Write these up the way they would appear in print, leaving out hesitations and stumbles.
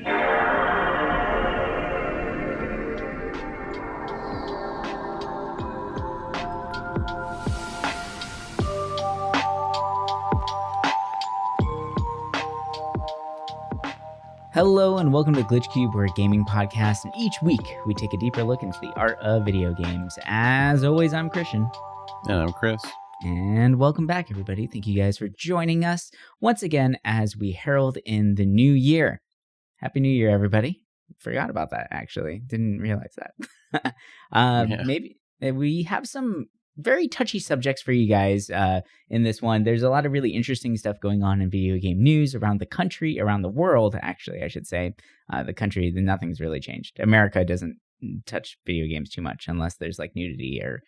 Hello and welcome to Glitch Cube, we're a gaming podcast, and each week we take a deeper look into the art of video games. As always, I'm Christian. And I'm Chris. And welcome back, everybody. Thank you guys for joining us once again as we herald in the new year. Happy New Year, everybody. Forgot about that, actually. Didn't realize that. Maybe we have some very touchy subjects for you guys in this one. There's a lot of really interesting stuff going on in video game news around the country, around the world, actually, I should say. The country, nothing's really changed. America doesn't touch video games too much unless there's like nudity or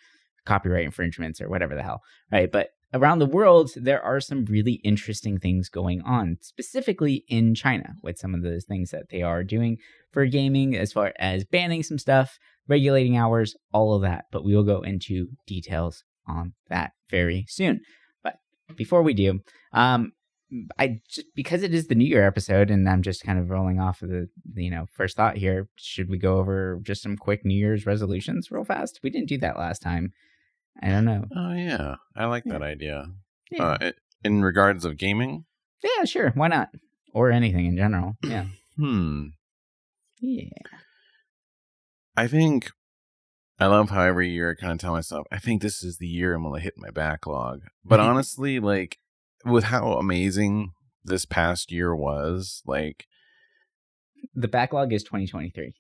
copyright infringements or whatever the hell, right? But around the world, there are some really interesting things going on, specifically in China with some of those things that they are doing for gaming as far as banning some stuff, regulating hours, all of that. But we will go into details on that very soon. But before we do, because it is the New Year episode and I'm just kind of rolling off of the first thought here, should we go over just some quick New Year's resolutions real fast? We didn't do that last time. I don't know. Oh, yeah. I like that idea. Yeah. In regards of gaming? Yeah, sure. Why not? Or anything in general. Yeah. Yeah. I think I love how every year I kind of tell myself, I think this is the year I'm going to hit my backlog. But honestly, like, with how amazing this past year was, like... The backlog is 2023.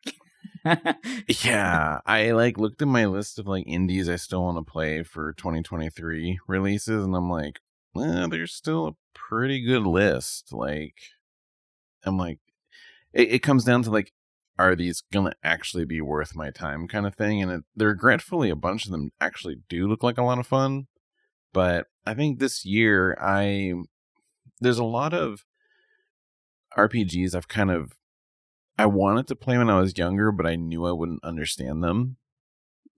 Yeah, I looked at my list of indies I still want to play for 2023 releases, and I'm like, there's still a pretty good list. I'm like, it comes down to are these gonna actually be worth my time kind of thing? And regretfully, a bunch of them actually do look like a lot of fun. But I think this year, there's a lot of RPGs I wanted to play when I was younger, but I knew I wouldn't understand them.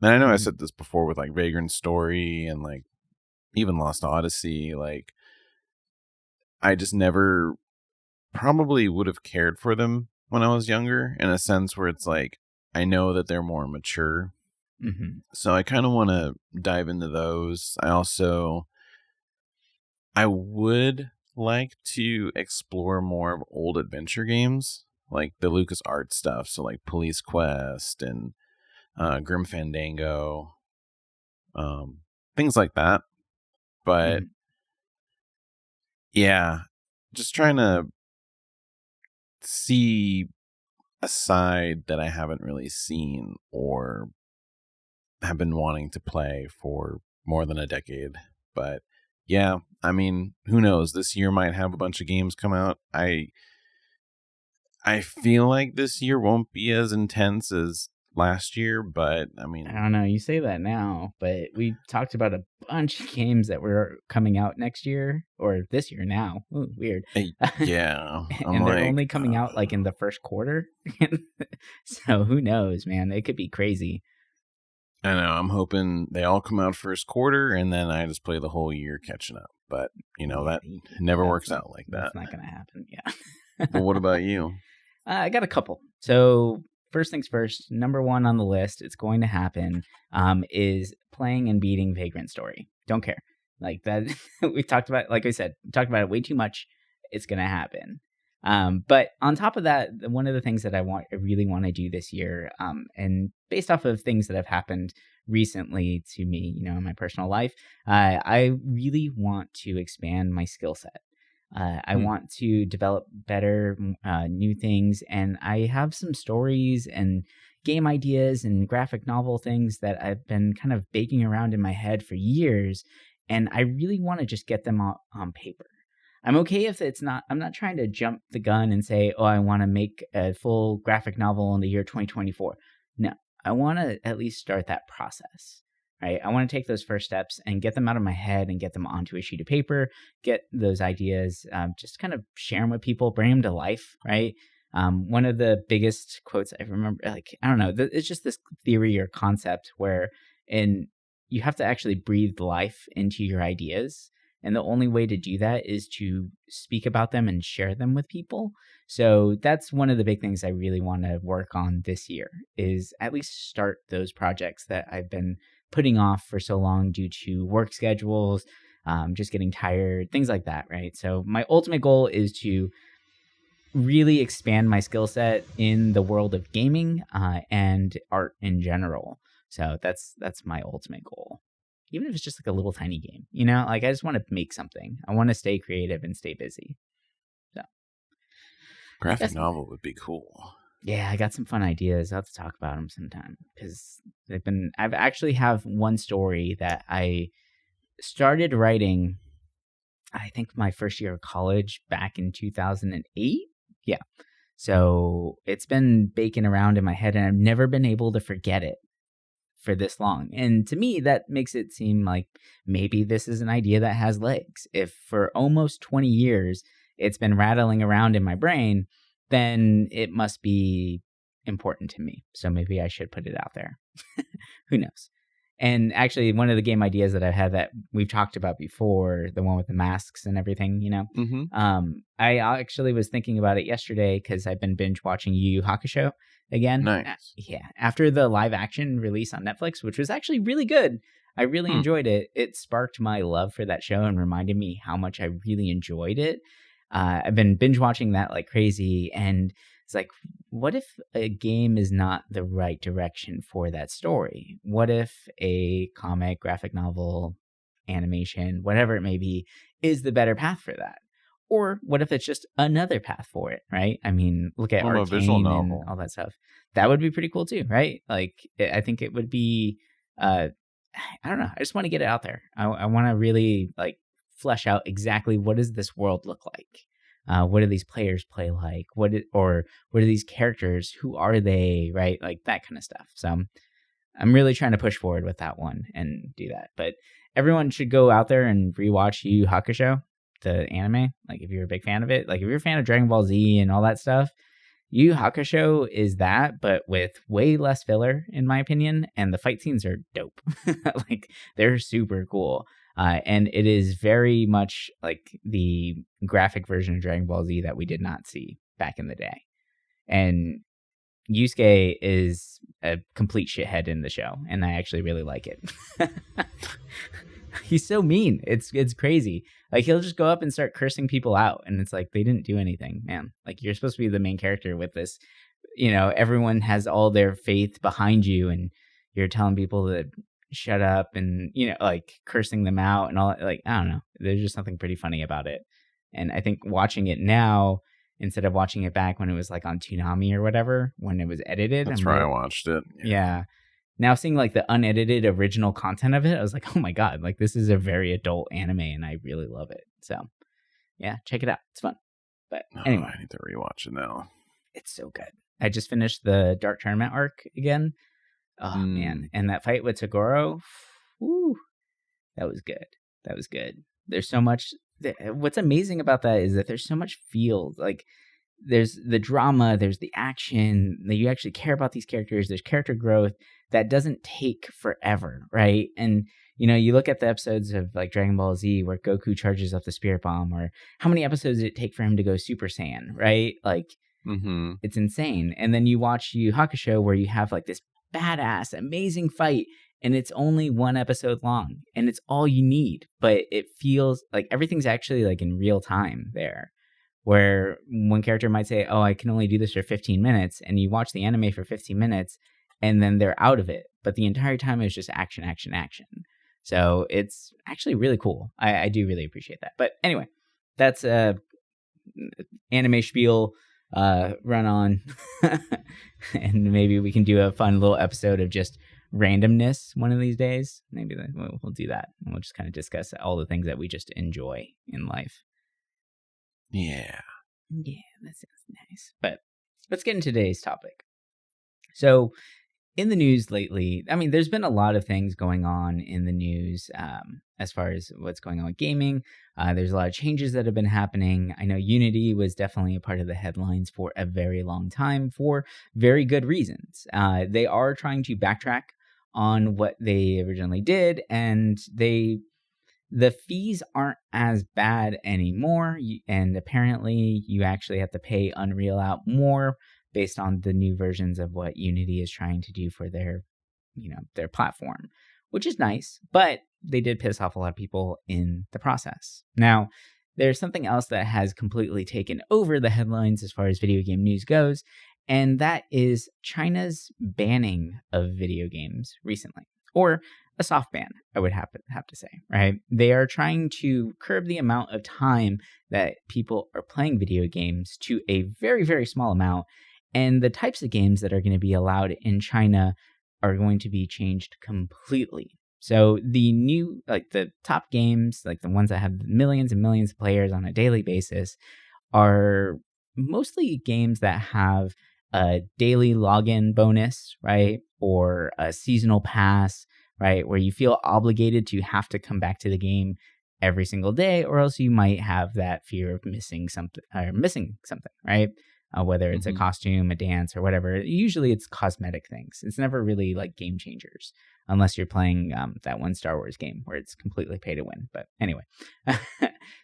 And I know I said this before with Vagrant Story and even Lost Odyssey. I just never probably would have cared for them when I was younger, in a sense where it's I know that they're more mature. Mm-hmm. So I kind of want to dive into those. I would like to explore more of old adventure games, like the LucasArts stuff. So Police Quest and Grim Fandango, things like that. But yeah, just trying to see a side that I haven't really seen or have been wanting to play for more than a decade. But yeah, I mean, who knows? This year might have a bunch of games come out. I feel like this year won't be as intense as last year, but I mean... I don't know. You say that now, but we talked about a bunch of games that were coming out next year, or this year now. Ooh, weird. Yeah. And they're only coming out in the first quarter. So who knows, man? It could be crazy. I know. I'm hoping they all come out first quarter, and then I just play the whole year catching up. But, that never works out like that. That's not going to happen, yeah. But what about you? I got a couple. So first things first, number one on the list, it's going to happen, is playing and beating Vagrant Story. Don't care. That, we talked about, like I said, talked about it way too much. It's going to happen. But on top of that, one of the things that I really want to do this year, and based off of things that have happened recently to me, in my personal life, I really want to expand my skill set. I want to develop better, new things, and I have some stories and game ideas and graphic novel things that I've been kind of baking around in my head for years, and I really want to just get them on paper. I'm okay if I'm not trying to jump the gun and say, I want to make a full graphic novel in the year 2024. No, I want to at least start that process. Right? I want to take those first steps and get them out of my head and get them onto a sheet of paper, get those ideas, just kind of share them with people, bring them to life, right? One of the biggest quotes I remember, I don't know, it's just this theory or concept where you have to actually breathe life into your ideas. And the only way to do that is to speak about them and share them with people. So that's one of the big things I really want to work on this year, is at least start those projects that I've been putting off for so long due to work schedules, just getting tired, things like that, right? So my ultimate goal is to really expand my skill set in the world of gaming and art in general. So that's my ultimate goal. Even if it's just like a little tiny game, like I just want to make something. I want to stay creative and stay busy. So graphic novel would be cool. Yeah, I got some fun ideas. I'll have to talk about them sometime, because I've actually have one story that I started writing, I think my first year of college back in 2008. Yeah. So it's been baking around in my head, and I've never been able to forget it for this long. And to me, that makes it seem like maybe this is an idea that has legs. If for almost 20 years it's been rattling around in my brain, then it must be important to me. So maybe I should put it out there. Who knows? And actually, one of the game ideas that I've had that we've talked about before, the one with the masks and everything, I actually was thinking about it yesterday because I've been binge watching Yu Yu Hakusho again. Nice. Yeah. After the live action release on Netflix, which was actually really good. I really enjoyed it. It sparked my love for that show and reminded me how much I really enjoyed it. I've been binge watching that like crazy, and it's like, what if a game is not the right direction for that story? What if a comic, graphic novel, animation, whatever it may be, is the better path for that? Or what if it's just another path for it, right? I mean, look at Arcane visual novel and all that stuff. That would be pretty cool too, right? Like, I think it would be, I don't know. I just want to get it out there. I want to really like flesh out exactly what does this world look like. What do these players play like? What are these characters? Who are they? Right, like that kind of stuff. So I'm really trying to push forward with that one and do that. But everyone should go out there and rewatch Yu Yu Hakusho, the anime. Like if you're a big fan of it, like if you're a fan of Dragon Ball Z and all that stuff, Yu Yu Hakusho is that, but with way less filler, in my opinion. And the fight scenes are dope. Like they're super cool. And it is very much like the graphic version of Dragon Ball Z that we did not see back in the day. And Yusuke is a complete shithead in the show, and I actually really like it. He's so mean. It's crazy. Like he'll just go up and start cursing people out, and it's like they didn't do anything, man. Like you're supposed to be the main character with this. Everyone has all their faith behind you, and you're telling people to shut up and like cursing them out and all. Like I don't know, there's just something pretty funny about it. And I think watching it now instead of watching it back when it was like on Toonami or whatever, when it was edited, that's where I watched it. Yeah. Now seeing like the unedited original content of it, I was like, oh my god, like this is a very adult anime and I really love it. So yeah, check it out, it's fun. But anyway, I need to rewatch it now. It's so good. I just finished the Dark Tournament arc again. Oh man, and that fight with Toguro, whew, that was good. There's so much. What's amazing about that is that there's so much feel. Like there's the drama, there's the action, that you actually care about these characters. There's character growth that doesn't take forever, right? And you look at the episodes of like Dragon Ball Z where Goku charges up the Spirit Bomb, or how many episodes did it take for him to go Super Saiyan, right? Like it's insane. And then you watch Yu Yu Hakusho where you have like this badass, amazing fight, and it's only one episode long, and it's all you need. But it feels like everything's actually like in real time there, where one character might say, oh, I can only do this for 15 minutes, and you watch the anime for 15 minutes, and then they're out of it. But the entire time is just action, action, action. So it's actually really cool. I do really appreciate that. But anyway, that's anime spiel run on. And maybe we can do a fun little episode of just randomness one of these days. Maybe we'll do that. And we'll just kind of discuss all the things that we just enjoy in life. Yeah, that sounds nice. But let's get into today's topic. So in the news lately, I mean, there's been a lot of things going on in the news as far as what's going on with gaming. There's a lot of changes that have been happening. I know Unity was definitely a part of the headlines for a very long time for very good reasons. They are trying to backtrack on what they originally did, and they The fees aren't as bad anymore, and apparently you actually have to pay Unreal out more based on the new versions of what Unity is trying to do for their platform, which is nice, but they did piss off a lot of people in the process. Now, there's something else that has completely taken over the headlines as far as video game news goes, and that is China's banning of video games recently, or a soft ban, I would have to say, right? They are trying to curb the amount of time that people are playing video games to a very, very small amount. And the types of games that are going to be allowed in China are going to be changed completely. So the new, like the top games, like the ones that have millions and millions of players on a daily basis, are mostly games that have a daily login bonus, right? Or a seasonal pass, right? Where you feel obligated to have to come back to the game every single day, or else you might have that fear of missing something, right? Whether it's a costume, a dance, or whatever. Usually it's cosmetic things. It's never really like game changers, unless you're playing that one Star Wars game where it's completely pay to win. But anyway,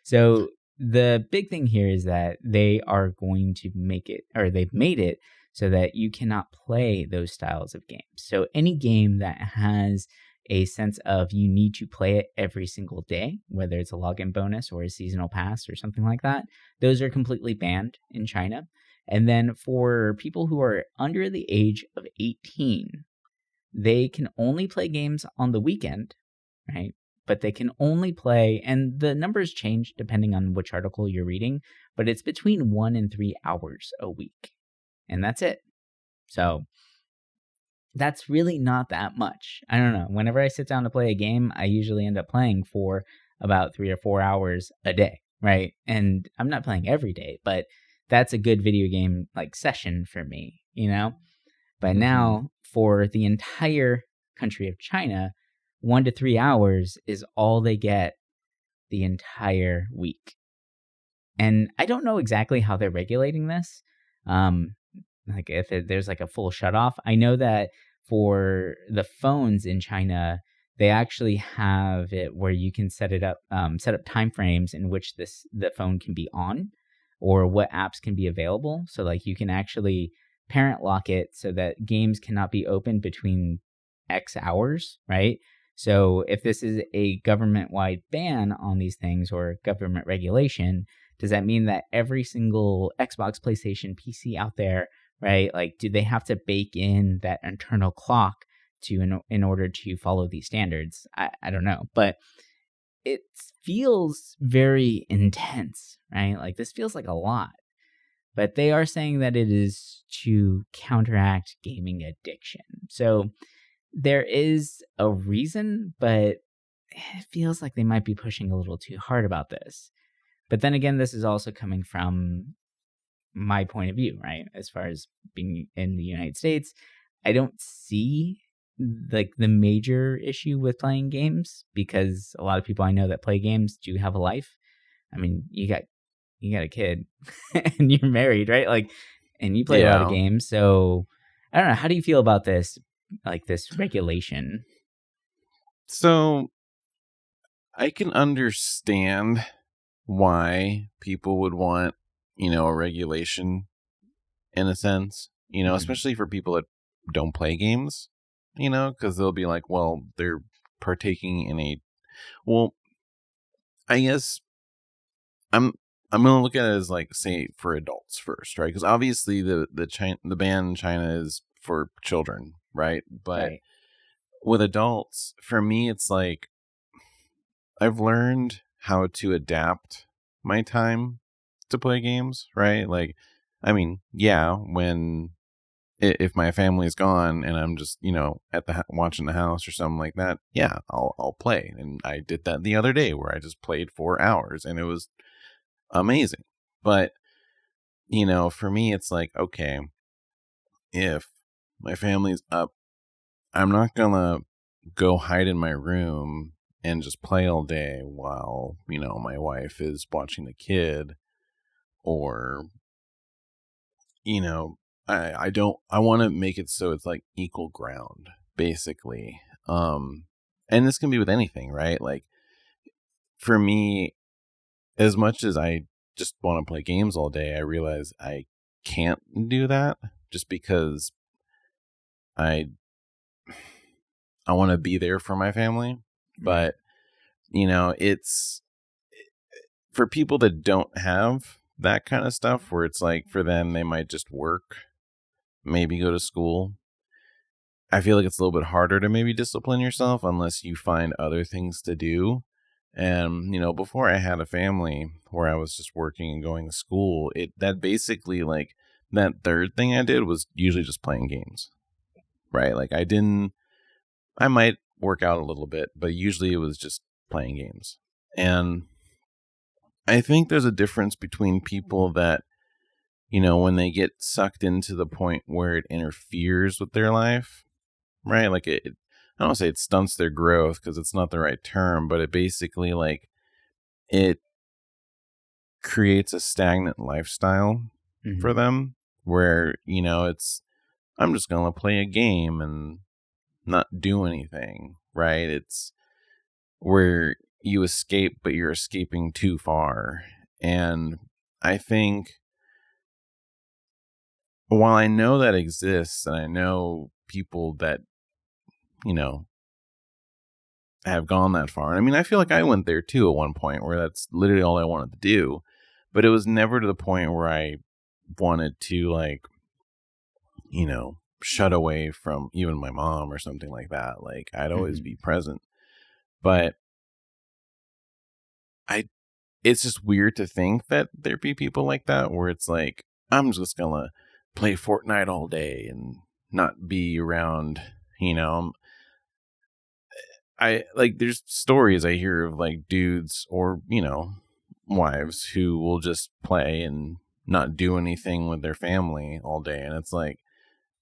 so the big thing here is that they are going to make it, or they've made it so that you cannot play those styles of games. So any game that has a sense of you need to play it every single day, whether it's a login bonus or a seasonal pass or something like that, those are completely banned in China. And then for people who are under the age of 18, they can only play games on the weekend, right? But they can only play, and the numbers change depending on which article you're reading, but it's between 1 and 3 hours a week. And that's it. So that's really not that much. I don't know. Whenever I sit down to play a game, I usually end up playing for about 3 or 4 hours a day, right? And I'm not playing every day, but that's a good video game like session for me, you know? But now for the entire country of China, 1 to 3 hours is all they get the entire week. And I don't know exactly how they're regulating this. Like if there's like a full shut off. I know that for the phones in China, they actually have it where you can set up time frames in which the phone can be on, or what apps can be available. So like you can actually parent lock it so that games cannot be opened between X hours, right? So if this is a government-wide ban on these things or government regulation, does that mean that every single Xbox, PlayStation, PC out there, right? Like, do they have to bake in that internal clock in order to follow these standards? I don't know, but it feels very intense, right? Like this feels like a lot, but they are saying that it is to counteract gaming addiction. So there is a reason, but it feels like they might be pushing a little too hard about this. But then again, this is also coming from my point of view, right? As far as being in the United States, I don't see like the major issue with playing games, because a lot of people I know that play games do have a life. I mean, you got a kid and you're married, right? Like, and you play a lot of games. So I don't know. How do you feel about this, like this regulation? So I can understand why people would want, a regulation in a sense, especially for people that don't play games, because they'll be like, well, they're partaking in I guess I'm going to look at it as like, say, for adults first, right? Because obviously the ban in China is for children, right? But with adults, for me, it's like I've learned how to adapt my time to play games, right? Like, I mean, yeah, when if my family's gone and I'm just, at the watching the house or something like that, yeah, I'll play. And I did that the other day where I just played 4 hours and it was amazing. But, for me, it's like, okay, if my family's up, I'm not gonna go hide in my room and just play all day while, my wife is watching the kid, or, I want to make it so it's like equal ground, basically. And this can be with anything, right? Like for me, as much as I just want to play games all day, I realize I can't do that just because I I want to be there for my family. Right. But, it's for people that don't have that kind of stuff where it's like for them, they might just work, maybe go to school. I feel like it's a little bit harder to maybe discipline yourself unless you find other things to do. And, before I had a family where I was just working and going to school, that basically like that third thing I did was usually just playing games, right? Like I might work out a little bit, but usually it was just playing games. And I think there's a difference between people that, when they get sucked into the point where it interferes with their life, right? Like I don't say it stunts their growth because it's not the right term, but it basically like it creates a stagnant lifestyle for Mm-hmm. them where, I'm just going to play a game and not do anything, right? It's where you escape, but you're escaping too far. And I think while I know that exists and I know people that, you know, have gone that far. And I mean, I feel like I went there too at one point where that's literally all I wanted to do, but it was never to the point where I wanted to like, shut away from even my mom or something like that. Like I'd always Mm-hmm. be present, but I it's just weird to think that there'd be people like that where it's like, I'm just gonna play Fortnite all day and not be around, you know. I like there's stories I hear of like dudes or, wives who will just play and not do anything with their family all day. And it's like,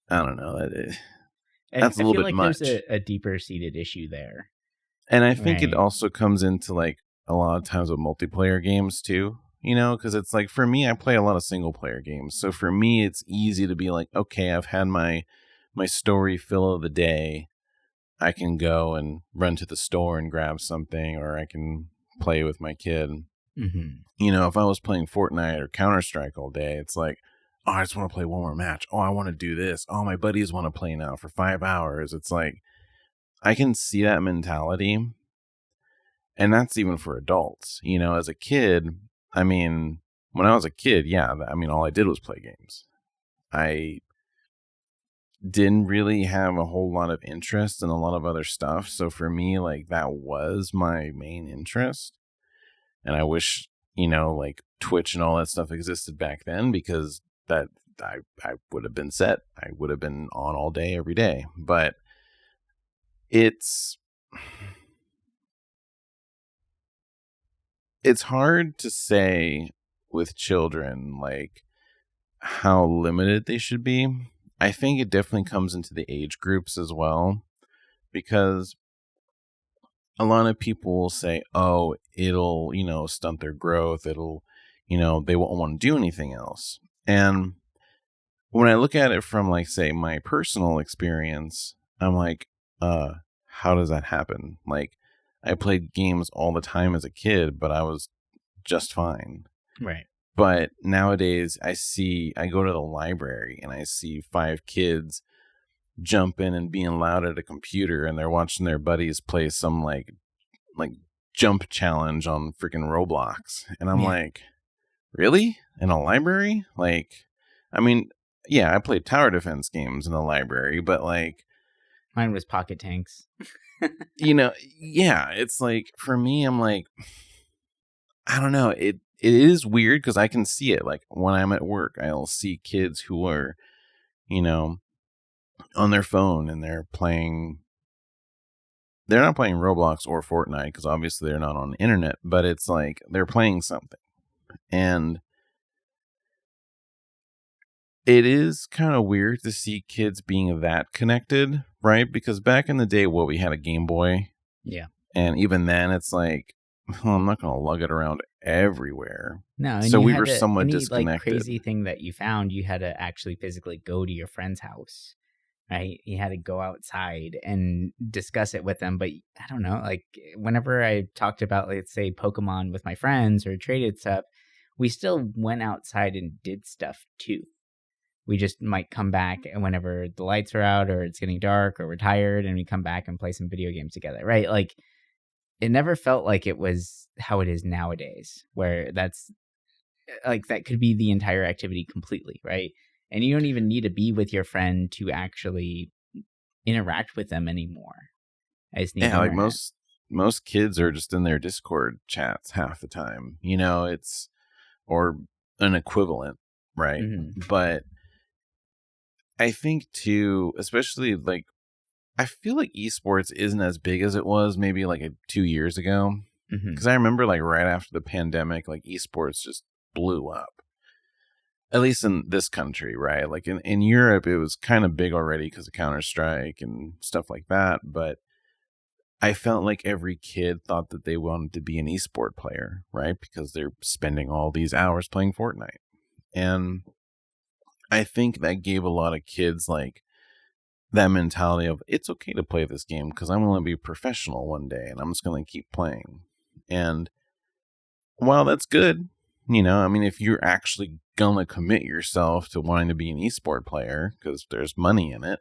I don't know, that's a I little feel bit like there's much. a deeper seated issue there. And I think it Right. also comes into like a lot of times with multiplayer games too, because it's like for me, I play a lot of single player games. So for me, it's easy to be like, okay, I've had my story fill of the day. I can go and run to the store and grab something, or I can play with my kid. Mm-hmm. If I was playing Fortnite or Counter Strike all day, it's like, oh, I just want to play one more match. Oh, I want to do this. Oh, my buddies want to play now for 5 hours. It's like I can see that mentality. And that's even for adults. As a kid, I mean, when I was a kid, yeah, I mean, all I did was play games. I didn't really have a whole lot of interest in a lot of other stuff. So for me, like, that was my main interest. And I wish, like Twitch and all that stuff existed back then because that I would have been set. I would have been on all day, every day. But it's it's hard to say with children like how limited they should be. I think it definitely comes into the age groups as well because a lot of people will say, "Oh, it'll, stunt their growth. It'll, they won't want to do anything else." And when I look at it from like say my personal experience, I'm like, how does that happen? Like I played games all the time as a kid, but I was just fine. Right. But nowadays I go to the library and I see 5 kids jump in and being loud at a computer and they're watching their buddies play some like jump challenge on freaking Roblox. And I'm Yeah. like, really? In a library? Like, I mean, yeah, I played tower defense games in the library, but like, Mine was Pocket Tanks. yeah, it's like for me, I'm like, I don't know. It is weird because I can see it. Like when I'm at work, I'll see kids who are, you know, on their phone and they're playing. They're not playing Roblox or Fortnite because obviously they're not on the internet. But it's like they're playing something, and it is kind of weird to see kids being that connected, right? Because back in the day, we had a Game Boy, Yeah. and even then, it's like, well, I'm not going to lug it around everywhere. No, and So you we had were to somewhat any like disconnected. crazy thing that you found, you had to actually physically go to your friend's house right? You had to go outside and discuss it with them. But I don't know, like whenever I talked about, let's say, Pokemon with my friends or traded stuff, we still went outside and did stuff too. We just might come back and whenever the lights are out or it's getting dark or we're tired and we come back and play some video games together, right? Like it never felt like it was how it is nowadays, where that's like that could be the entire activity completely, right? And you don't even need to be with your friend to actually interact with them anymore. I just need Yeah, like internet. most kids are just in their Discord chats half the time. It's or an equivalent, right? Mm-hmm. But I think too, especially like I feel like esports isn't as big as it was maybe like 2 years ago. Mm-hmm. Because I remember like right after the pandemic, like esports just blew up. At least in this country, right? Like in Europe, it was kind of big already because of Counter-Strike and stuff like that. But I felt like every kid thought that they wanted to be an esport player, right? Because they're spending all these hours playing Fortnite. And I think that gave a lot of kids like that mentality of it's okay to play this game because I'm going to be professional one day and I'm just going to keep playing. And while that's good, I mean, if you're actually going to commit yourself to wanting to be an esport player because there's money in it,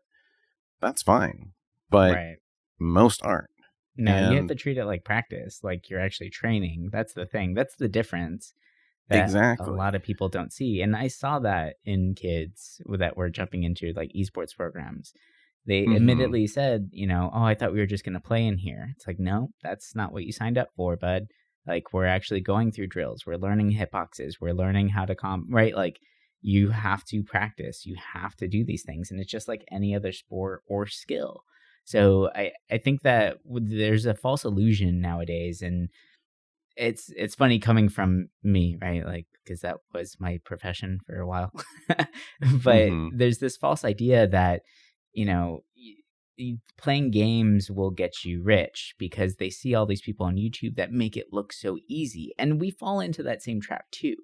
that's fine. But Right. most aren't. No, you have And to treat it like practice, like you're actually training. That's the thing. That's the difference that a exactly. lot of people don't see. And I saw that in kids that were jumping into like esports programs. They Mm-hmm. admittedly said, oh, I thought we were just going to play in here. It's like, no, that's not what you signed up for, bud. Like, we're actually going through drills. We're learning hitboxes. We're learning how to right? Like, you have to practice. You have to do these things. And it's just like any other sport or skill. So I think that there's a false illusion nowadays. And it's funny coming from me, right? Like, because that was my profession for a while. But Mm-hmm. there's this false idea that, playing games will get you rich because they see all these people on YouTube that make it look so easy. And we fall into that same trap too,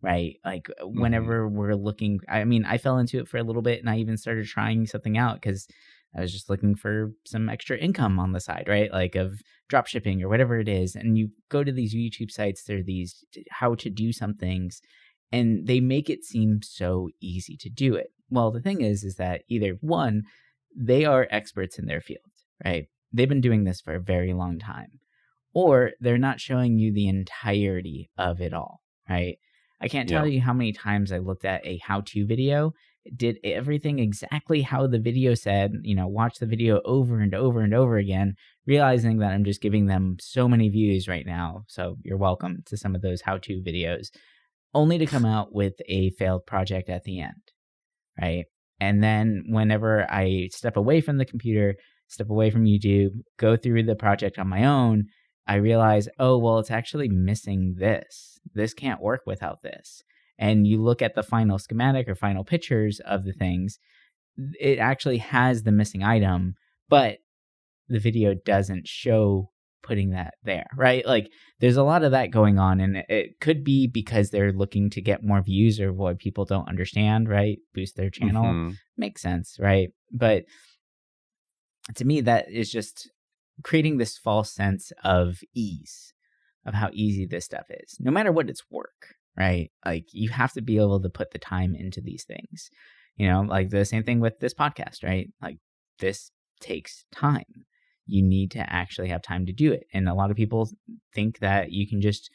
right? Like, Mm-hmm. whenever we're looking, I mean, I fell into it for a little bit and I even started trying something out because I was just looking for some extra income on the side, right? Like of drop shipping or whatever it is. And you go to these YouTube sites, there are these how to do some things, and they make it seem so easy to do it. Well, the thing is that either one, they are experts in their field, right? They've been doing this for a very long time, or they're not showing you the entirety of it all, right? I can't tell Yeah. you how many times I looked at a how-to video, did everything exactly how the video said, watch the video over and over and over again, realizing that I'm just giving them so many views right now. So you're welcome to some of those how-to videos, only to come out with a failed project at the end, right? And then whenever I step away from the computer, step away from YouTube, go through the project on my own, I realize, oh, well, it's actually missing this. This can't work without this. And you look at the final schematic or final pictures of the things, it actually has the missing item, but the video doesn't show putting that there, right? Like there's a lot of that going on, and it could be because they're looking to get more views or what people don't understand, right? Boost their channel. Mm-hmm. Makes sense, right? But to me, that is just creating this false sense of ease, of how easy this stuff is, no matter what it's work, right? Like you have to be able to put the time into these things, like the same thing with this podcast, right? Like this takes time. You need to actually have time to do it. And a lot of people think that you can just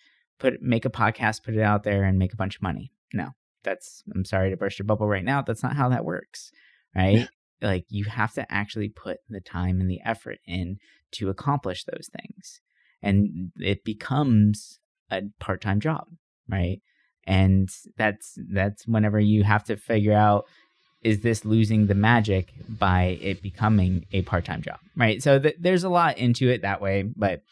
make a podcast, put it out there and make a bunch of money. No, I'm sorry to burst your bubble right now. That's not how that works, right? Like you have to actually put the time and the effort in to accomplish those things. And it becomes a part-time job, right? And that's whenever you have to figure out, is this losing the magic by it becoming a part-time job, right? So there's a lot into it that way, but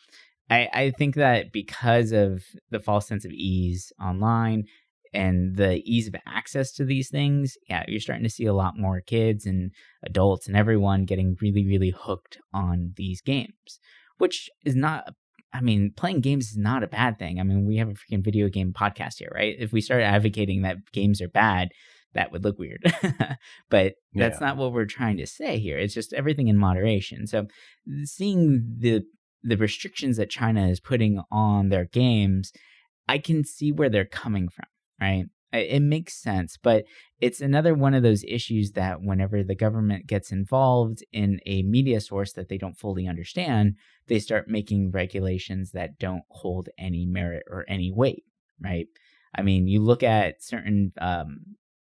I think that because of the false sense of ease online and the ease of access to these things, yeah, you're starting to see a lot more kids and adults and everyone getting really, really hooked on these games, which is not, I mean, playing games is not a bad thing. I mean, we have a freaking video game podcast here, right? If we start advocating that games are bad, that would look weird. But that's not what we're trying to say here. It's just everything in moderation. So seeing the restrictions that China is putting on their games, I can see where they're coming from, right? It makes sense, but it's another one of those issues that whenever the government gets involved in a media source that they don't fully understand, they start making regulations that don't hold any merit or any weight, right? I mean, you look at certain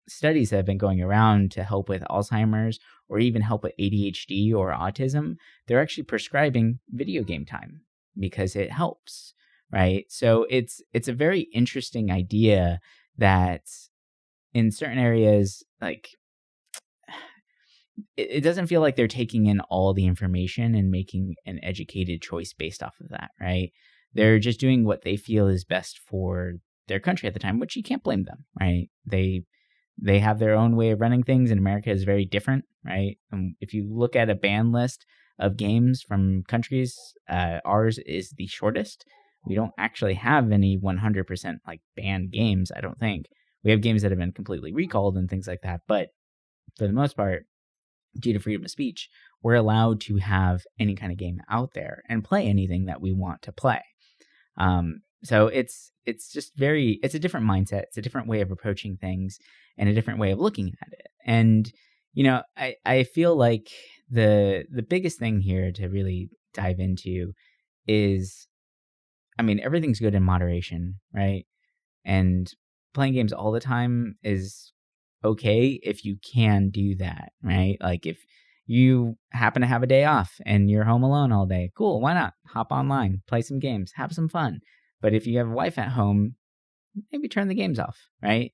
studies that have been going around to help with Alzheimer's or even help with ADHD or autism. They're actually prescribing video game time because it helps, right? So it's a very interesting idea that in certain areas, like it doesn't feel like they're taking in all the information and making an educated choice based off of that, right? They're just doing what they feel is best for their country at the time, which you can't blame them, right? They have their own way of running things, and America is very different, right? If you look at a ban list of games from countries, ours is the shortest. We don't actually have any 100% like banned games, I don't think. We have games that have been completely recalled and things like that, but for the most part, due to freedom of speech, we're allowed to have any kind of game out there and play anything that we want to play. So it's just it's a different mindset. It's a different way of approaching things and a different way of looking at it. And, I feel like the biggest thing here to really dive into is, I mean, everything's good in moderation, right? And playing games all the time is okay if you can do that, right? Like if you happen to have a day off and you're home alone all day, cool, why not? Hop online, play some games, have some fun. But if you have a wife at home, maybe turn the games off, right?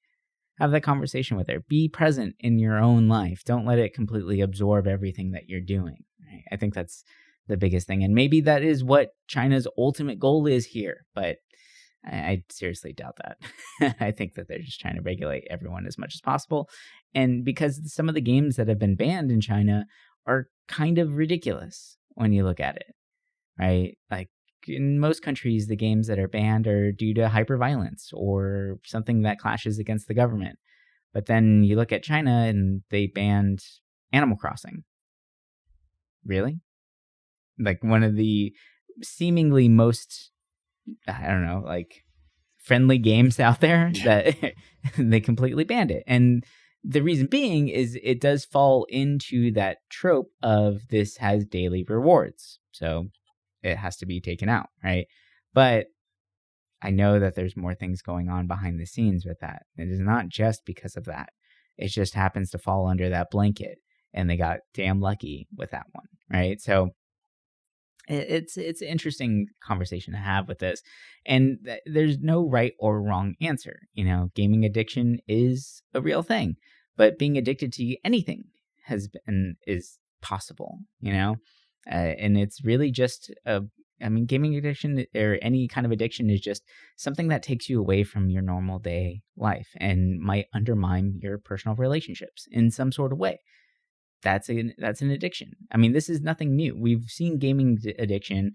Have that conversation with her. Be present in your own life. Don't let it completely absorb everything that you're doing, right? I think that's the biggest thing. And maybe that is what China's ultimate goal is here, but I seriously doubt that. I think that they're just trying to regulate everyone as much as possible. And because some of the games that have been banned in China are kind of ridiculous when you look at it, right? Like in most countries, the games that are banned are due to hyperviolence or something that clashes against the government. But then you look at China and they banned Animal Crossing. Really? Like one of the seemingly most, I don't know, like friendly games out there that they completely banned it. And the reason being is it does fall into that trope of this has daily rewards. So it has to be taken out, right? But I know that there's more things going on behind the scenes with that. It is not just because of that. It just happens to fall under that blanket and they got damn lucky with that one, right? So it's an interesting conversation to have with this, and there's no right or wrong answer. Gaming addiction is a real thing, but being addicted to anything is possible. And it's really just gaming addiction or any kind of addiction is just something that takes you away from your normal day life and might undermine your personal relationships in some sort of way. That's an addiction. I mean, this is nothing new. We've seen gaming addiction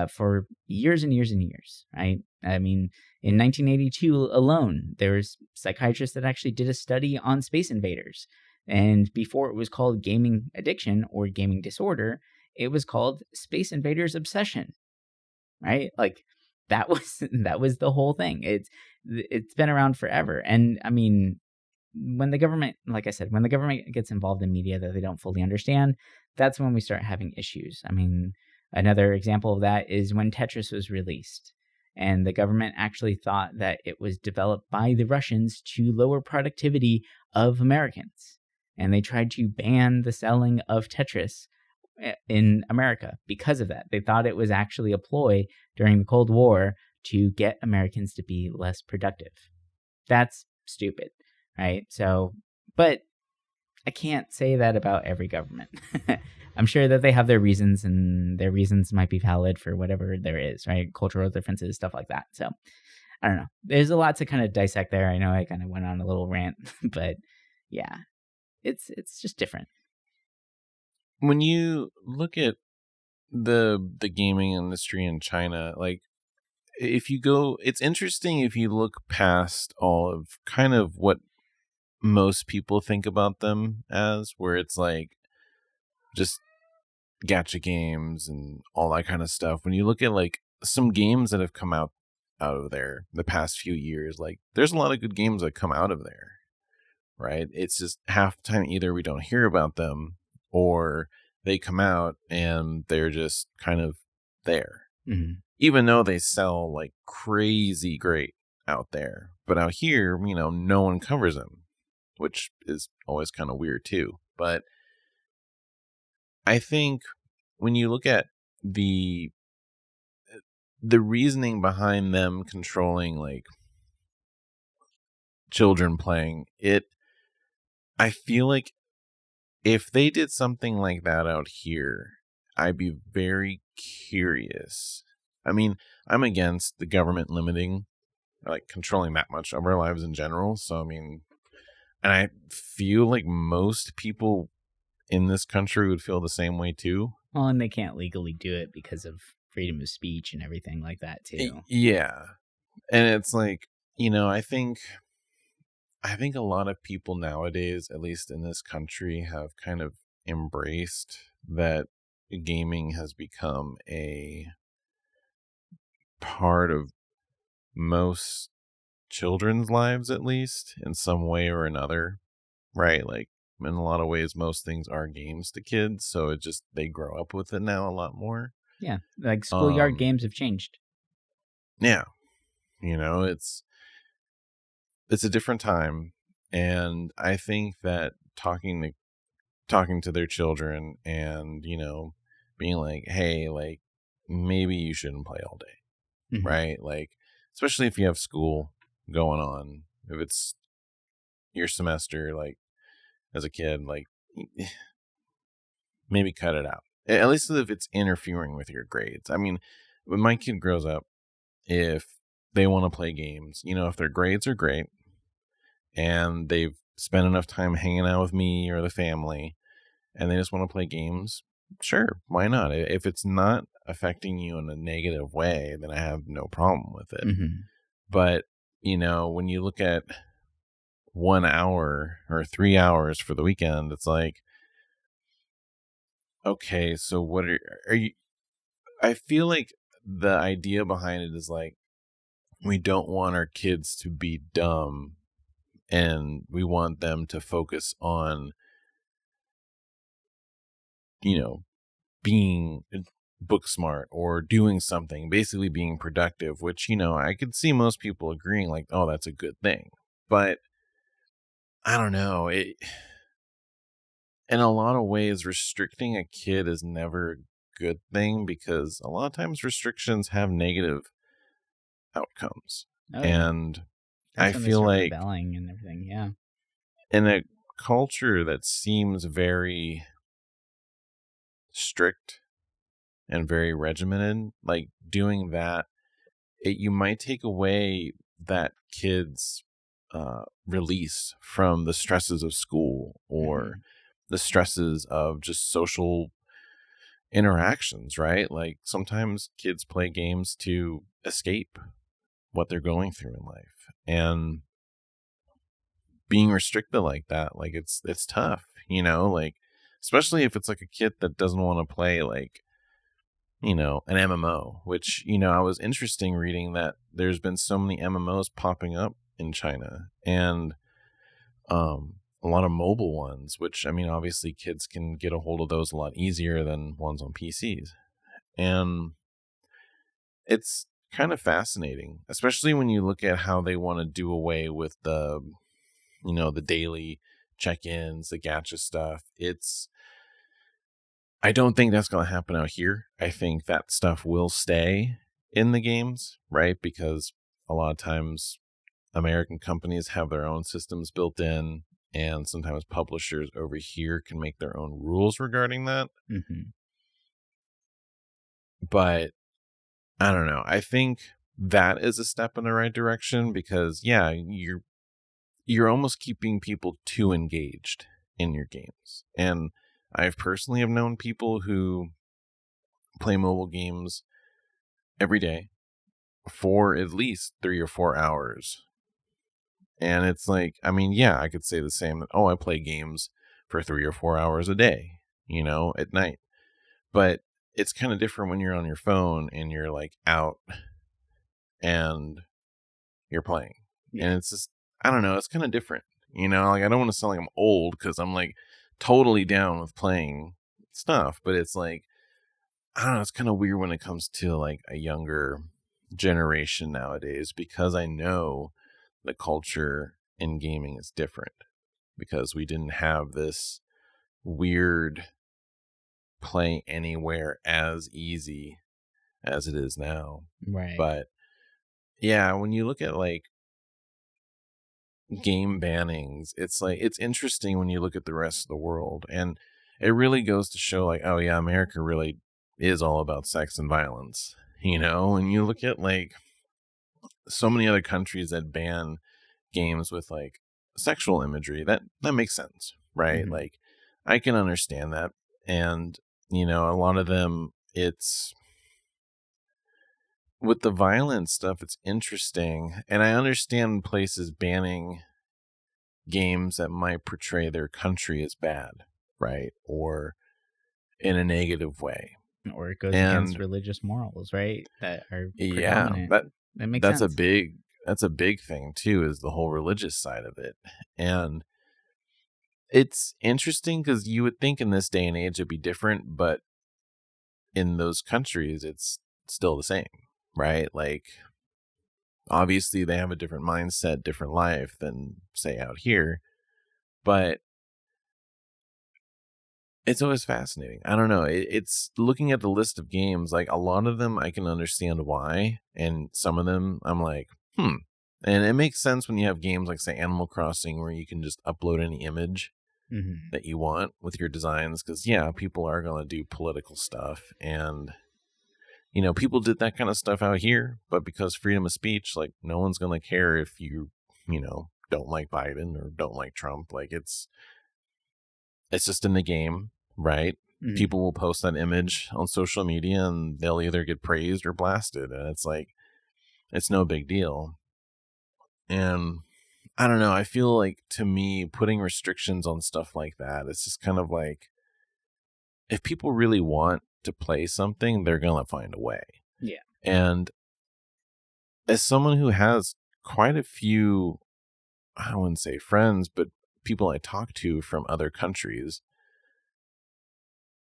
for years and years and years, right? I mean, in 1982 alone, there was psychiatrists that actually did a study on Space Invaders. And before it was called gaming addiction or gaming disorder, it was called Space Invaders obsession, right? Like that was the whole thing. It's been around forever. And I mean, when the government, like I said, when the government gets involved in media that they don't fully understand, that's when we start having issues. I mean, another example of that is when Tetris was released and the government actually thought that it was developed by the Russians to lower productivity of Americans. And they tried to ban the selling of Tetris in America because of that. They thought it was actually a ploy during the Cold War to get Americans to be less productive. That's stupid. Right. So, but I can't say that about every government. I'm sure that they have their reasons and their reasons might be valid for whatever there is, right? Cultural differences, stuff like that. So I don't know. There's a lot to kind of dissect there. I know I kind of went on a little rant, but yeah, it's just different. When you look at the gaming industry in China, like it's interesting if you look past all of kind of what most people think about them as, where it's like just gacha games and all that kind of stuff. When you look at like some games that have come out of there the past few years, like there's a lot of good games that come out of there, right? It's just half the time either we don't hear about them or they come out and they're just kind of there, even though they sell like crazy great out there. But out here, no one covers them, which is always kind of weird too. But I think when you look at the reasoning behind them controlling like children playing it, I feel like if they did something like that out here, I'd be very curious. I mean, I'm against the government limiting, like controlling that much of our lives in general. So, I mean, and I feel like most people in this country would feel the same way too. Well, and they can't legally do it because of freedom of speech and everything like that too. Yeah. And it's like, I think a lot of people nowadays, at least in this country, have kind of embraced that gaming has become a part of most children's lives, at least in some way or another, right? Like in a lot of ways, most things are games to kids, so it just they grow up with it now a lot more. Yeah, like schoolyard games have changed. Yeah, it's a different time, and I think that talking to their children and being like, hey, like maybe you shouldn't play all day, right? Like especially if you have school going on, if it's your semester, like as a kid, like maybe cut it out, at least if it's interfering with your grades. I mean, when my kid grows up, if they want to play games, if their grades are great and they've spent enough time hanging out with me or the family and they just want to play games, sure, why not? If it's not affecting you in a negative way, then I have no problem with it. But when you look at 1 hour or 3 hours for the weekend, it's like, okay, so what are you? I feel like the idea behind it is like, we don't want our kids to be dumb and we want them to focus on, being book smart or doing something, basically being productive, which, I could see most people agreeing like, oh, that's a good thing. But I don't know. In a lot of ways, restricting a kid is never a good thing because a lot of times restrictions have negative outcomes. Oh, yeah. And That's I when feel they start like rebelling and everything. Yeah. in a culture that seems very strict and very regimented, like doing that, you might take away that kid's release from the stresses of school or the stresses of just social interactions, right? Like sometimes kids play games to escape what they're going through in life, and being restricted like that, like it's tough, like especially if it's like a kid that doesn't want to play like an MMO, which I was interesting reading that there's been so many MMOs popping up in China, and a lot of mobile ones, which I mean obviously kids can get a hold of those a lot easier than ones on PCs. And it's kind of fascinating, especially when you look at how they want to do away with the the daily check-ins, the gacha stuff. I don't think that's going to happen out here. I think that stuff will stay in the games, right? Because a lot of times American companies have their own systems built in, and sometimes publishers over here can make their own rules regarding that. But I don't know. I think that is a step in the right direction because, yeah, you're almost keeping people too engaged in your games. And I've personally have known people who play mobile games every day for at least 3 or 4 hours. And it's like, I mean, yeah, I could say the same that, oh, I play games for 3 or 4 hours a day, at night. But it's kind of different when you're on your phone and you're like out and you're playing. Yeah. And it's just, I don't know, it's kind of different. Like I don't want to sound like I'm old because I'm like totally down with playing stuff, but it's like, I don't know, it's kind of weird when it comes to like a younger generation nowadays because I know the culture in gaming is different because we didn't have this weird play anywhere as easy as it is now. Right. But yeah, when you look at like game bannings, it's like it's interesting when you look at the rest of the world, and it really goes to show like, oh yeah, America really is all about sex and violence. And you look at like so many other countries that ban games with like sexual imagery, that makes sense, right? Mm-hmm. Like I can understand that. And a lot of them, it's with the violent stuff, it's interesting. And I understand places banning games that might portray their country as bad, right? Or in a negative way. Or it goes against And religious morals, right? That are yeah, predominant. That makes that's a sense. big thing too, is the whole religious side of it. And it's interesting because you would think in this day and age it'd be different, but in those countries it's still the same, right? Like obviously they have a different mindset, different life than say out here, but it's always fascinating. I don't know. It's looking at the list of games, like a lot of them I can understand why, and some of them I'm like, And it makes sense when you have games like, say, Animal Crossing, where you can just upload any image Mm-hmm. that you want with your designs. Because, yeah, people are going to do political stuff. And, people did that kind of stuff out here. But because freedom of speech, like, no one's going to care if don't like Biden or don't like Trump. Like, it's just in the game, right? Mm-hmm. People will post that image on social media and they'll either get praised or blasted. And it's like, it's no big deal. And I don't know. I feel like, to me, putting restrictions on stuff like that, it's just kind of like, if people really want to play something, they're going to find a way. Yeah. And as someone who has quite a few, I wouldn't say friends, but people I talk to from other countries,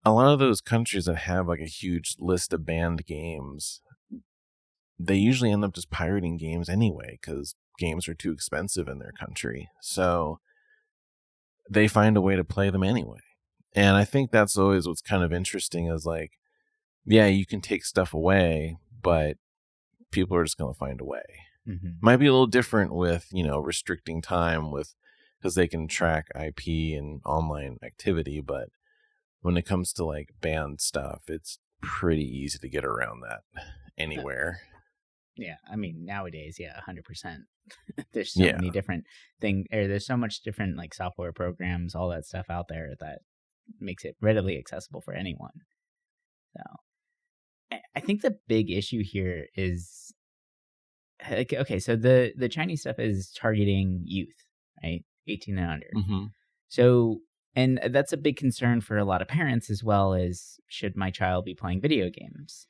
a lot of those countries that have like a huge list of banned games, they usually end up just pirating games anyway because games are too expensive in their country. So they find a way to play them anyway. And I think that's always what's kind of interesting, is like, yeah, you can take stuff away, but people are just going to find a way. Mm-hmm. Might be a little different with, restricting time because they can track IP and online activity. But when it comes to like banned stuff, it's pretty easy to get around that anywhere. Yeah. I mean, nowadays, yeah, 100%. There's so Yeah. many different things, or there's so much different like software programs, all that stuff out there that makes it readily accessible for anyone. So I think the big issue here is, like, okay, so the Chinese stuff is targeting youth, right? 18 and under. Mm-hmm. So, and that's a big concern for a lot of parents, as well as, should my child be playing video games?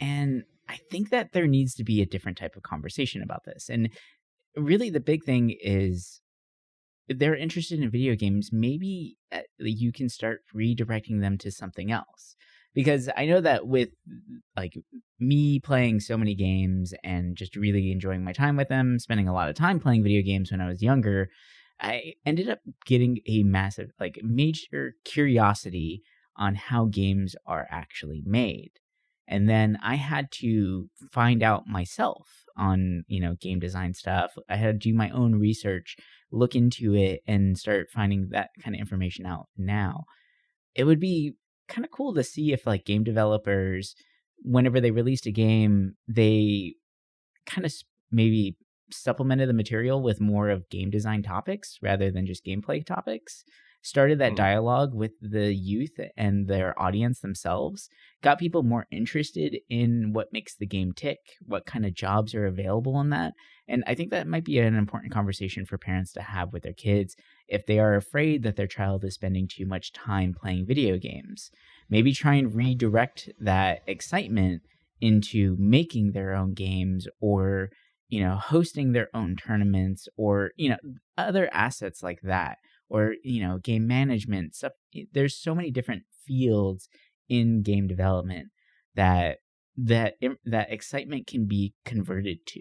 And I think that there needs to be a different type of conversation about this. And really, the big thing is, if they're interested in video games, maybe you can start redirecting them to something else. Because I know that with like me playing so many games and just really enjoying my time with them, spending a lot of time playing video games when I was younger, I ended up getting a massive, like, major curiosity on how games are actually made. And then I had to find out myself on, game design stuff. I had to do my own research, look into it, and start finding that kind of information out now. It would be kind of cool to see if, like, game developers, whenever they released a game, they kind of maybe supplemented the material with more of game design topics rather than just gameplay topics. started that Mm. dialogue with the youth and their audience themselves, got people more interested in what makes the game tick, what kind of jobs are available in that. And I think that might be an important conversation for parents to have with their kids if they are afraid that their child is spending too much time playing video games. Maybe try and redirect that excitement into making their own games, or hosting their own tournaments, or other assets like that, or game management stuff. There's so many different fields in game development that that excitement can be converted to.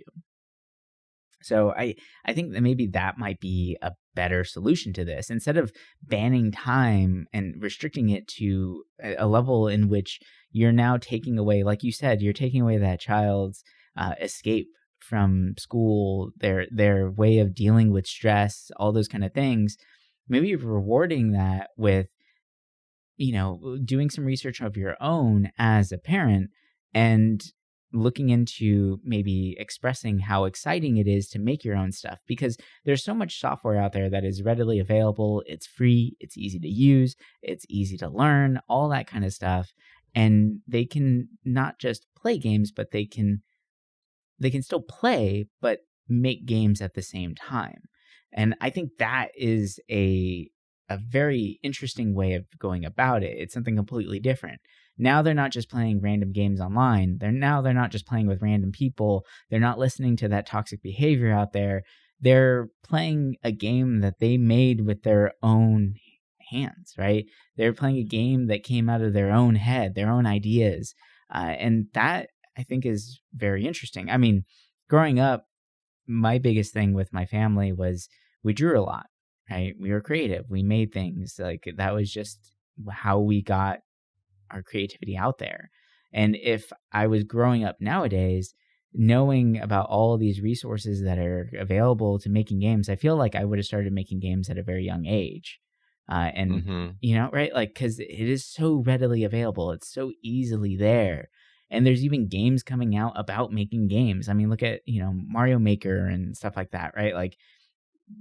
So I think that maybe that might be a better solution to this, instead of banning time and restricting it to a level in which you're now taking away, like you said, you're taking away that child's escape from school, their way of dealing with stress, all those kind of things. Maybe rewarding that with doing some research of your own as a parent, and looking into maybe expressing how exciting it is to make your own stuff, because there's so much software out there that is readily available. It's free, it's easy to use, it's easy to learn, all that kind of stuff. And they can not just play games, but they can still play, but make games at the same time. And I think that is a very interesting way of going about it. It's something completely different. Now they're not just playing random games online. They're not just playing with random people. They're not listening to that toxic behavior out there. They're playing a game that they made with their own hands, right? They're playing a game that came out of their own head, their own ideas. And that, I think, is very interesting. I mean, growing up, my biggest thing with my family was we drew a lot, right? We were creative. We made things. Like, that was just how we got our creativity out there. And if I was growing up nowadays, knowing about all of these resources that are available to making games, I feel like I would have started making games at a very young age. And, Mm-hmm. right? Like, because it is so readily available, it's so easily there. And there's even games coming out about making games. I mean, look at, Mario Maker and stuff like that, right? Like,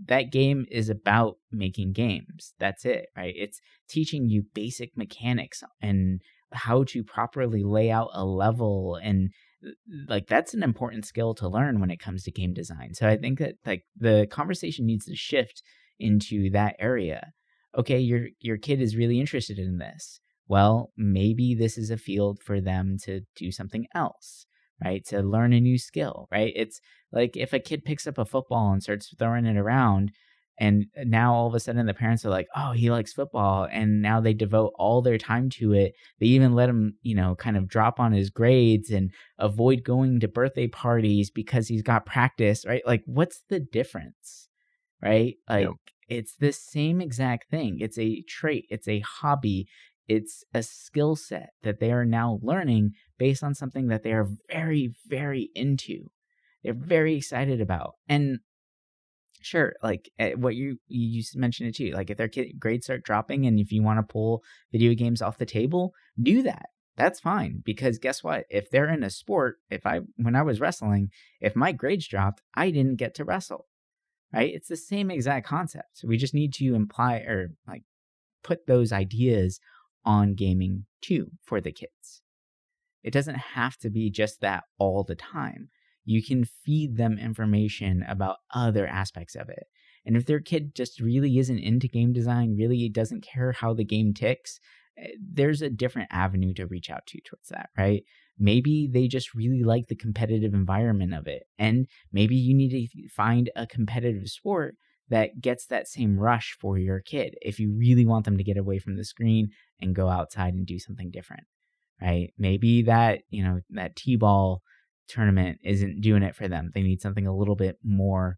that game is about making games. That's it, right? It's teaching you basic mechanics and how to properly lay out a level, and like, that's an important skill to learn when it comes to game design. So I think that, like, the conversation needs to shift into that area. Okay, your kid is really interested in this. Well, maybe this is a field for them to do something else, right? To learn a new skill, right? It's like, if a kid picks up a football and starts throwing it around, and now all of a sudden the parents are like, "Oh, he likes football," and now they devote all their time to it. They even let him, kind of drop on his grades and avoid going to birthday parties because he's got practice, right? Like, what's the difference, right? Yep. Like, it's the same exact thing. It's a trait, it's a hobby, it's a skill set that they are now learning based on something that they are very, very into. They're very excited about. And sure, like, what you mentioned it too. Like, if their grades start dropping, and if you want to pull video games off the table, do that. That's fine, because guess what? If they're in a sport, when I was wrestling, if my grades dropped, I didn't get to wrestle. Right? It's the same exact concept. We just need to imply, or like, put those ideas on gaming too for the kids. It doesn't have to be just that all the time. You can feed them information about other aspects of it. And if their kid just really isn't into game design, really doesn't care how the game ticks, there's a different avenue to reach out to towards that, right? Maybe they just really like the competitive environment of it. And maybe you need to find a competitive sport that gets that same rush for your kid, if you really want them to get away from the screen and go outside and do something different. Right? Maybe that T-ball tournament isn't doing it for them. They need something a little bit more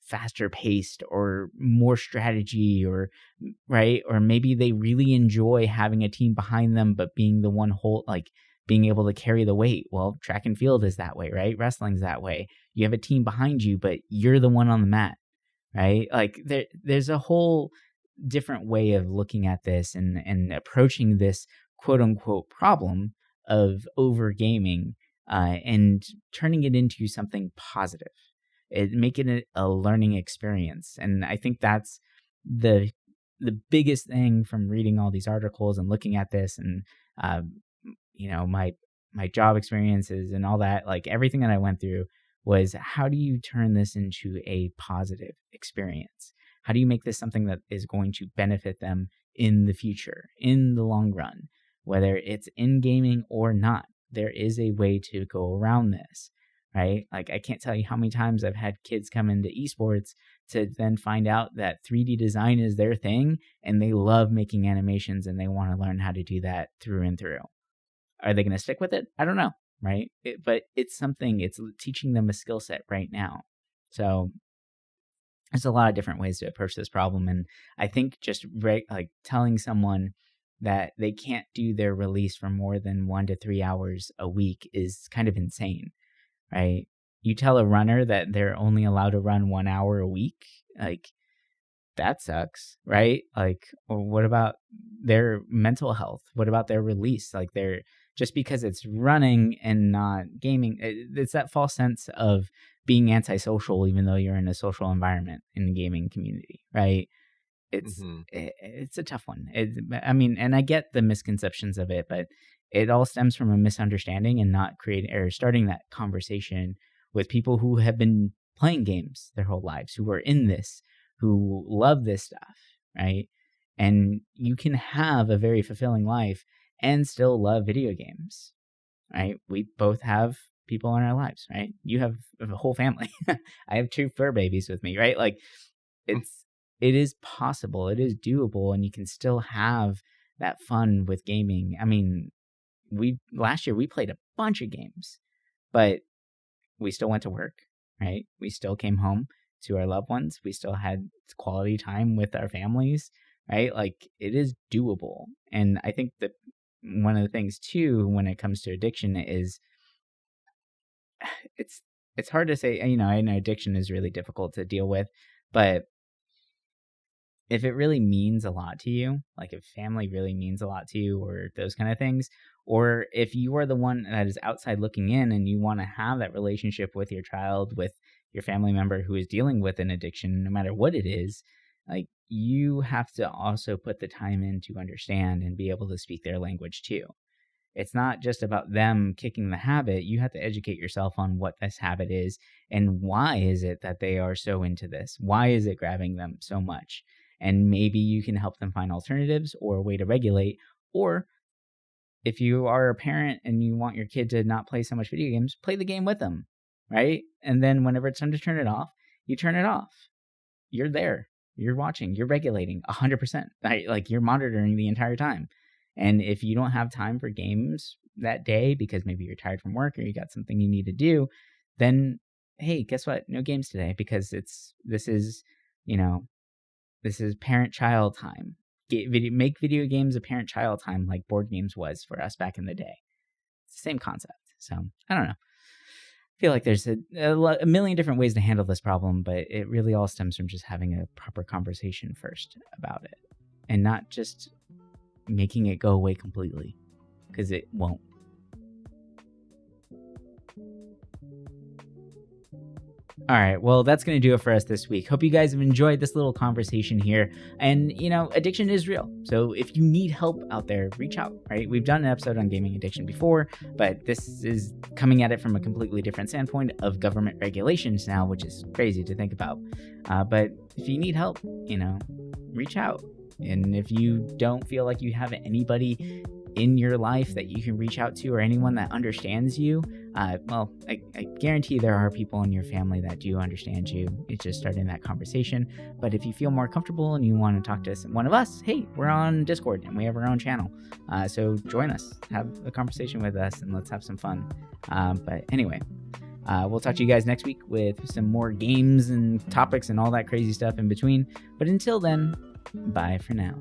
faster paced, or more strategy, or right, or maybe they really enjoy having a team behind them, but being the one like, being able to carry the weight. Well, track and field is that way, right? Wrestling's that way. You have a team behind you, but you're the one on the mat, right? Like, there's a whole different way of looking at this, and approaching this quote unquote problem of over gaming, and turning it into something positive, making it a learning experience. And I think that's the the biggest thing from reading all these articles and looking at this and, uh, my job experiences and all that, like everything that I went through was, how do you turn this into a positive experience? How do you make this something that is going to benefit them in the future, in the long run, whether it's in gaming or not? There is a way to go around this, right? Like, I can't tell you how many times I've had kids come into esports to then find out that 3D design is their thing and they love making animations and they want to learn how to do that through and through. Are they going to stick with it? I don't know, right? But it's something, it's teaching them a skill set right now. So there's a lot of different ways to approach this problem. And I think just like telling someone that they can't do their release for more than 1 to 3 hours a week is kind of insane, right? You tell a runner that they're only allowed to run 1 hour a week, like, that sucks, right? Like, or what about their mental health? What about their release? Like, they're just because it's running and not gaming, it's that false sense of being antisocial, even though you're in a social environment in the gaming community, right? It's a tough one. I mean, and I get the misconceptions of it, but it all stems from a misunderstanding and not creating or starting that conversation with people who have been playing games their whole lives, who are in this, who love this stuff, right? And you can have a very fulfilling life and still love video games, right? We both have people in our lives, right? You have a whole family. I have 2 fur babies with me, right? Like, it is possible, it is doable, and you can still have that fun with gaming. I mean, last year we played a bunch of games, but we still went to work, right? We still came home to our loved ones. We still had quality time with our families, right? Like, it is doable. And I think that one of the things too, when it comes to addiction, is it's hard to say, I know addiction is really difficult to deal with, but if it really means a lot to you, like if family really means a lot to you or those kind of things, or if you are the one that is outside looking in and you want to have that relationship with your child, with your family member who is dealing with an addiction, no matter what it is, like, you have to also put the time in to understand and be able to speak their language too. It's not just about them kicking the habit. You have to educate yourself on what this habit is and why is it that they are so into this? Why is it grabbing them so much? And maybe you can help them find alternatives or a way to regulate. Or if you are a parent and you want your kid to not play so much video games, play the game with them, right? And then whenever it's time to turn it off, you turn it off. You're there. You're watching. You're regulating 100%. Right? Like, you're monitoring the entire time. And if you don't have time for games that day because maybe you're tired from work or you got something you need to do, then, hey, guess what? No games today, because this is parent-child time. Make video games a parent-child time like board games was for us back in the day. It's the same concept. So, I don't know. I feel like there's a million different ways to handle this problem, but it really all stems from just having a proper conversation first about it and not just making it go away completely, because it won't. All right, well, that's going to do it for us this week. Hope you guys have enjoyed this little conversation here. And, addiction is real. So if you need help out there, reach out, right? We've done an episode on gaming addiction before, but this is coming at it from a completely different standpoint of government regulations now, which is crazy to think about. But if you need help, reach out. And if you don't feel like you have anybody in your life that you can reach out to or anyone that understands you, I guarantee there are people in your family that do understand you. It's just starting that conversation. But if you feel more comfortable and you want to talk to one of us, hey, we're on Discord and we have our own channel. So join us, have a conversation with us, and let's have some fun. But anyway, we'll talk to you guys next week with some more games and topics and all that crazy stuff in between. But until then, bye for now.